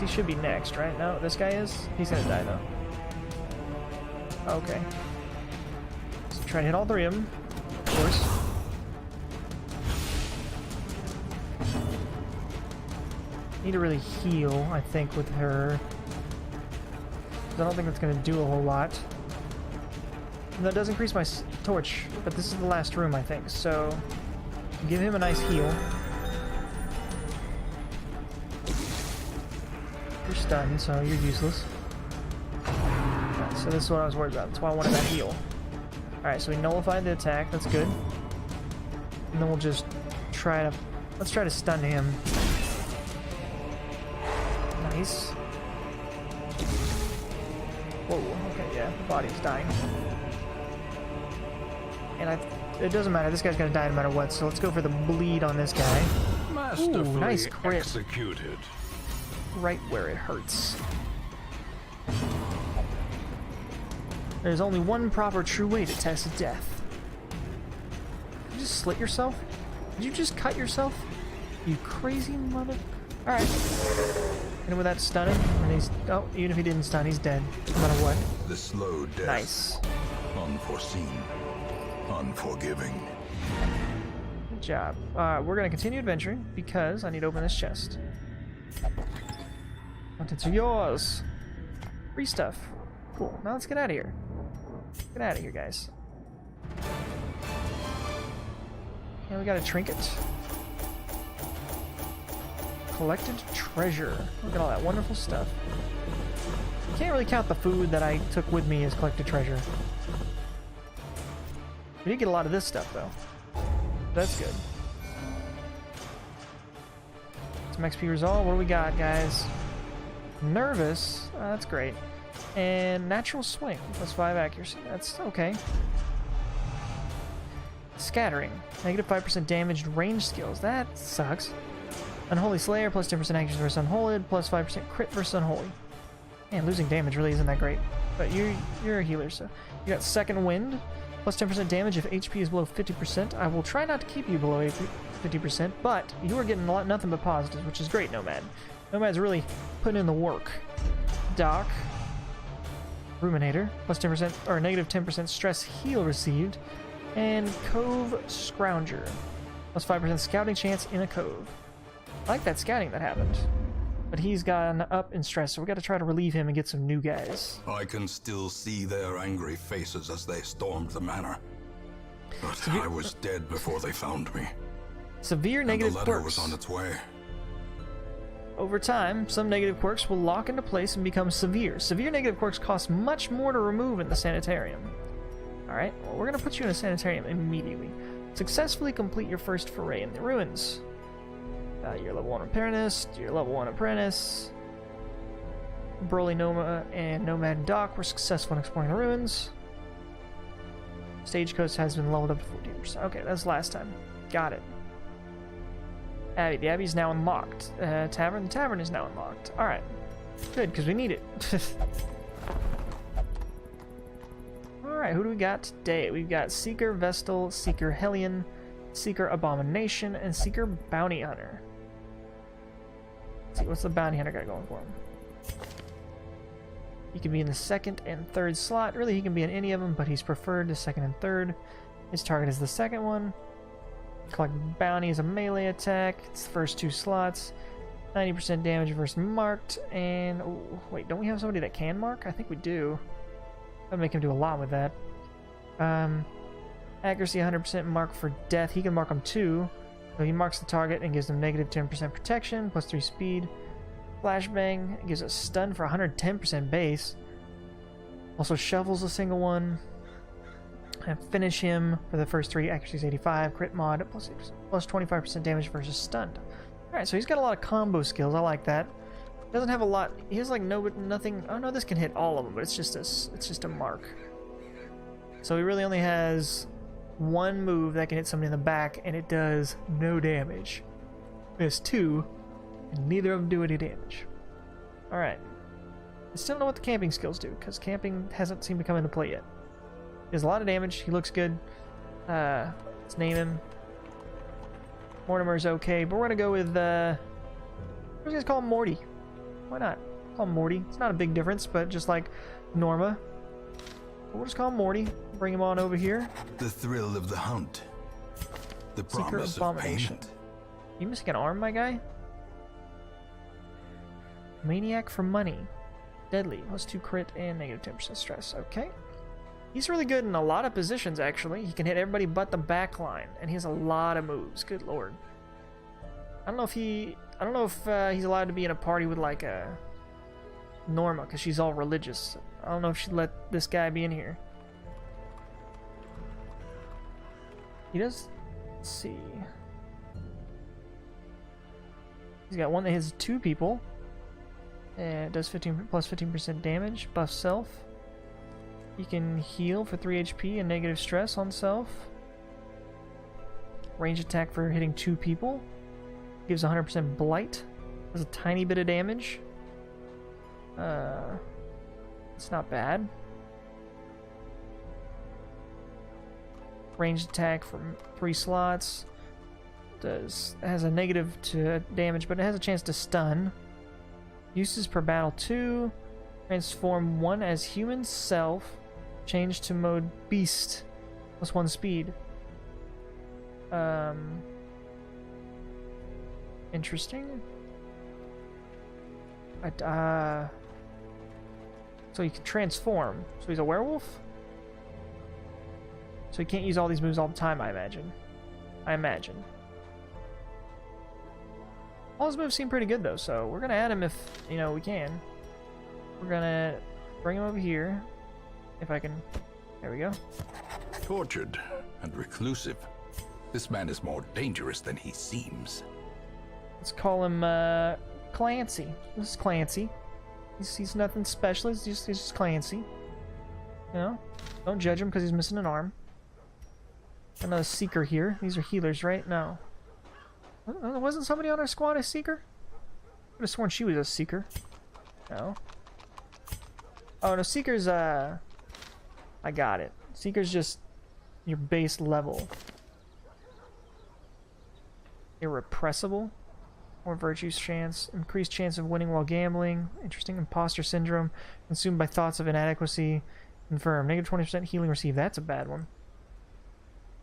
He should be next, right? No, this guy is? He's gonna die, though. Okay. So try to hit all 3 of them, of course. Need to really heal, I think, with her. I don't think that's going to do a whole lot. And that does increase my torch, but this is the last room, I think. So, give him a nice heal. You're stunned, so you're useless. Right, so this is what I was worried about. That's why I wanted that heal. Alright, so we nullified the attack. That's good. And then we'll just try to... Let's try to stun him. Nice. Whoa, okay, yeah, the body's dying. And it doesn't matter, this guy's gonna die no matter what, so let's go for the bleed on this guy. Ooh, nice crit. Executed. Right where it hurts. There's only one proper true way to test death. Did you just slit yourself? Did you just cut yourself? You crazy mother... Alright. And with that stunning, and he's... Oh, even if he didn't stun, he's dead. No matter what. The slow death. Nice. Unforeseen. Unforgiving. Good job. We're gonna continue adventuring, because I need to open this chest. Contents are yours. Free stuff. Cool. Now let's get out of here. Get out of here, guys. And we got a trinket. Collected treasure. Look at all that wonderful stuff. You can't really count the food that I took with me as collected treasure. We did get a lot of this stuff, though. That's good. Some XP resolve. What do we got, guys? Nervous. That's great. And natural swing. +5 accuracy. That's okay. Scattering. -5% damaged range skills. That sucks. Unholy Slayer, +10% accuracy versus Unholy, +5% crit versus Unholy. Man, losing damage really isn't that great. But you're a healer, so... You got Second Wind, +10% damage if HP is below 50%. I will try not to keep you below 50%, but you are getting nothing but positives, which is great, Nomad. Nomad's really putting in the work. Doc. Ruminator, +10% or -10% stress heal received. And Cove Scrounger, +5% scouting chance in a cove. I like that scouting that happened. But he's gone up in stress, so we got to try to relieve him and get some new guys. I can still see their angry faces as they stormed the manor. But I was dead before they found me. Severe negative quirks. The letter quirks. was on its way. Over time, some negative quirks will lock into place and become severe. Severe negative quirks cost much more to remove in the sanitarium. Alright, well, we're going to put you in a sanitarium immediately. Successfully complete your first foray in the ruins. You're level 1 apprentice, you're level 1 apprentice. Broly, Noma, and Nomad and Doc were successful in exploring the ruins. Stagecoach has been leveled up to 14%. Okay, that's last time. Got it. Abbey. The Abbey is now unlocked. Tavern. The Tavern is now unlocked. Alright. Good, because we need it. Alright, who do we got today? We've got Seeker Vestal, Seeker Hellion, Seeker Abomination, and Seeker Bounty Hunter. Let's see, what's the Bounty Hunter got going for him? He can be in the second and third slot. Really, he can be in any of them, but he's preferred to second and third. His target is the second one. Collect bounty is a melee attack. It's the first 2 slots. 90% damage versus marked. And oh, wait, don't we have somebody that can mark? I think we do. That'd make him do a lot with that. Accuracy 100% mark for death. He can mark them too. So he marks the target and gives them negative 10% protection, plus 3 speed. Flashbang gives a stun for 110% base. Also shovels a single one. And finish him for the first 3. Accuracy is 85. Crit mod plus 25% damage versus stunned. Alright, so he's got a lot of combo skills. I like that. Doesn't have a lot. He has like nothing. Oh no, this can hit all of them, but it's just a mark. So he really only has one move that can hit somebody in the back, and it does no damage. There's 2, and neither of them do any damage. Alright. I still don't know what the camping skills do, because camping hasn't seemed to come into play yet. He has a lot of damage. He looks good. Let's name him. Mortimer's okay, but we're gonna go with we're just gonna call him Morty. Why not? Call him Morty. It's not a big difference, but just like Norma. But we'll just call him Morty. Bring him on over here. The thrill of the hunt. The Seeker promise of Abomination. payment. You missing an arm, my guy? Maniac for money. Deadly. Plus 2 crit and negative 10% stress. Okay. He's really good in a lot of positions, actually. He can hit everybody but the back line, and he has a lot of moves. Good lord. I don't know if he's allowed to be in a party with like a Norma, because she's all religious. I don't know if she'd let this guy be in here. He does. Let's see. He's got one that hits 2 people. And does 15% damage. Buff self. He can heal for 3 HP and negative stress on self. Range attack for hitting 2 people. Gives 100% blight. Does a tiny bit of damage. It's not bad. Ranged attack from 3 slots. Has a negative to damage, but it has a chance to stun. Uses per battle 2. Transform 1 as human self. Change to mode beast. Plus 1 speed. Interesting. So he can transform. So he's a werewolf? So he can't use all these moves all the time, I imagine. All his moves seem pretty good, though, so we're gonna add him if, we can. We're gonna bring him over here. If I can... There we go. Tortured and reclusive. This man is more dangerous than he seems. Let's call him, Clancy. This is Clancy. He's nothing special, he's just Clancy. Don't judge him because he's missing an arm. Another Seeker here. These are healers, right? No. Wasn't somebody on our squad a Seeker? I could have sworn she was a Seeker. No. Oh, no, Seeker's, I got it. Seeker's just your base level. Irrepressible. More virtues chance. Increased chance of winning while gambling. Interesting. Imposter syndrome. Consumed by thoughts of inadequacy. Confirmed. Negative 20% healing received. That's a bad one.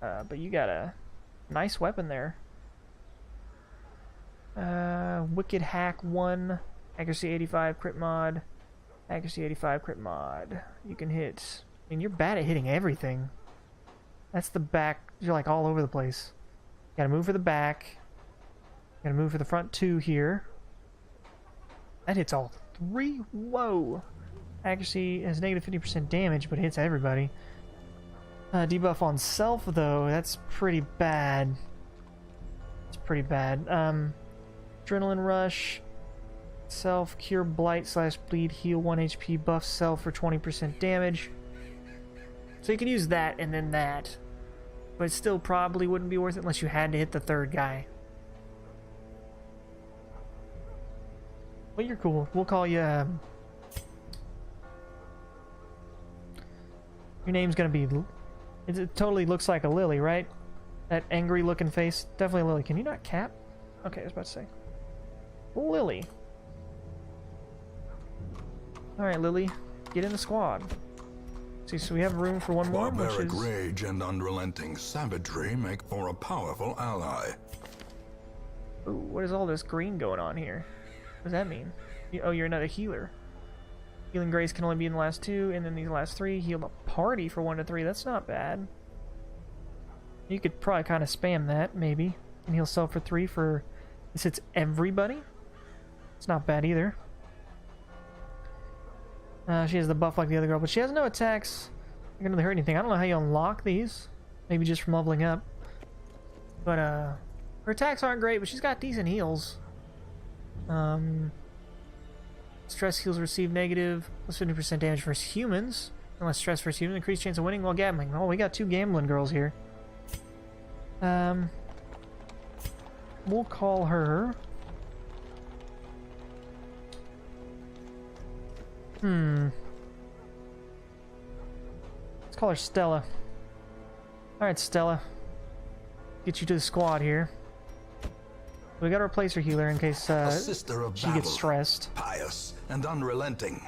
But you got a nice weapon there. Wicked Hack 1. Accuracy 85 crit mod. Accuracy 85 crit mod. You can hit... I mean, you're bad at hitting everything. That's the back. You're like all over the place. Gotta move for the back. Gotta move for the front 2 here. That hits all 3. Whoa. Accuracy has negative 50% damage, but hits everybody. Debuff on self, though. That's pretty bad. It's pretty bad. Adrenaline rush. Self, cure blight / bleed, heal 1 HP, buff self for 20% damage. So you can use that and then that. But it still probably wouldn't be worth it unless you had to hit the third guy. But you're cool. We'll call you... your name's gonna be... It totally looks like a Lily, right? That angry looking face. Definitely a Lily. Can you not cap? Okay, I was about to say. Lily. Alright, Lily. Get in the squad. See, so we have room for one more, which Barbaric is... rage and unrelenting savagery make for a powerful ally. Ooh, what is all this green going on here? What does that mean? Oh, you're another healer. Healing Grace can only be in the last 2, and then these last 3. Heal a party for 1 to 3. That's not bad. You could probably kind of spam that, maybe. And heal self for 3 for... This hits everybody? It's not bad either. She has the buff like the other girl, but she has no attacks. Not gonna really hurt anything. I don't know how you unlock these. Maybe just from leveling up. But, her attacks aren't great, but she's got decent heals. Stress heals receive negative, plus 50% damage versus humans. Unless stress versus humans, increased chance of winning while gambling. Oh, we got 2 gambling girls here. We'll call her... Let's call her Stella. Alright, Stella. Get you to the squad here. We gotta replace her healer in case a sister of she battle, gets stressed. pious and unrelenting.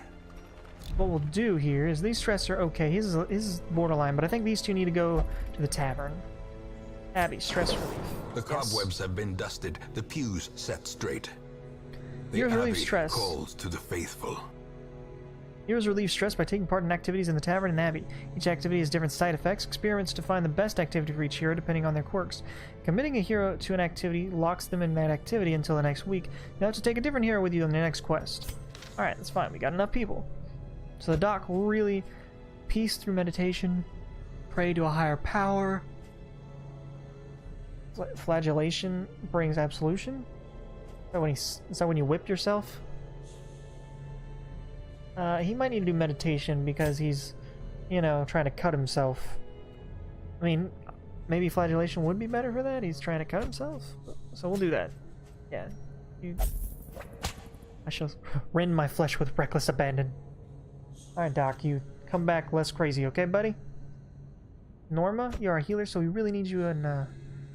What we'll do here is these stress are okay. His is borderline, but I think these 2 need to go to the tavern. Abby, stress relief. The cobwebs have been dusted, the pews set straight. The Heroes relieve Abbey stress. calls to the faithful. Heroes relieve stress by taking part in activities in the tavern and abbey. Each activity has different side effects. Experiments to find the best activity for each hero depending on their quirks. Committing a hero to an activity locks them in that activity until the next week. You'll have to take a different hero with you on the next quest. Alright, that's fine. We got enough people. So the doc will really peace through meditation, pray to a higher power. Flagellation brings absolution. Is that when you whip yourself? He might need to do meditation because he's, you know, trying to cut himself. I mean, maybe flagellation would be better for that. He's trying to cut himself. So we'll do that. Yeah. I shall rend my flesh with reckless abandon. Alright, Doc, you come back less crazy, okay, buddy? Norma, you're a healer, so we really need you in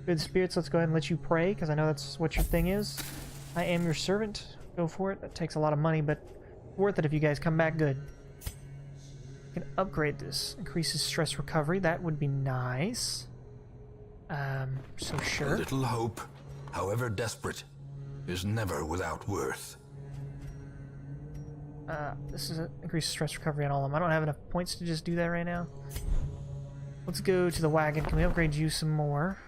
good spirits. Let's go ahead and let you pray, because I know that's what your thing is. I am your servant. Go for it. That takes a lot of money, but worth it if you guys come back good. You can upgrade this. Increases stress recovery. That would be nice. So sure. A little hope, however desperate, is never without worth. This is increased stress recovery on all of them. I don't have enough points to just do that right now. Let's go to the wagon. Can we upgrade you some more?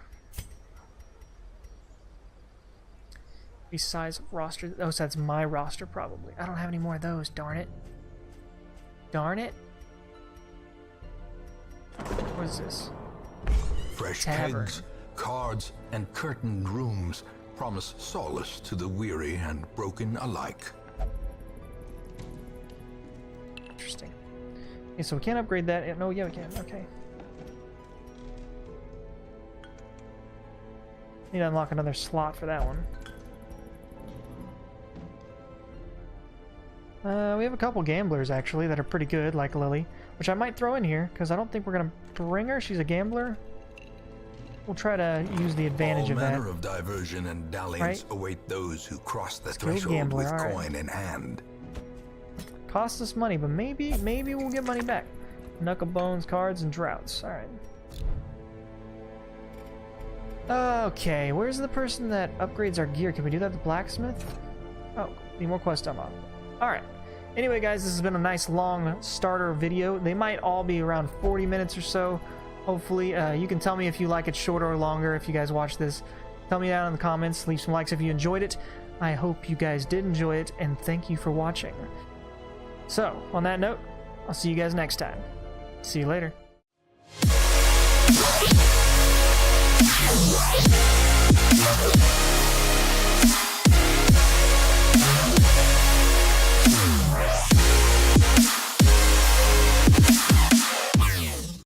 Besides roster. Oh, so that's my roster probably. I don't have any more of those. Darn it. Darn it. What is this? Fresh Tavern. kegs, cards, and curtained rooms promise solace to the weary and broken alike. Interesting. Okay, so we can't upgrade that. No, yeah, we can. Okay. Need to unlock another slot for that one. We have a couple gamblers, actually, that are pretty good, like Lily, which I might throw in here, because I don't think we're going to bring her. She's a gambler. We'll try to use the advantage All of that. manner of diversion and dalliance await those who cross the Skilled threshold gambler, with alright. coin in hand. Costs us money, but maybe we'll get money back. Knuckle bones, cards, and droughts. Alright. Okay, where's the person that upgrades our gear? Can we do that at the blacksmith? Oh, need more quest unlocked. Alright. Anyway, guys, this has been a nice long starter video. They might all be around 40 minutes or so. Hopefully, you can tell me if you like it shorter or longer if you guys watch this. Tell me down in the comments. Leave some likes if you enjoyed it. I hope you guys did enjoy it, and thank you for watching. So, on that note, I'll see you guys next time. See you later.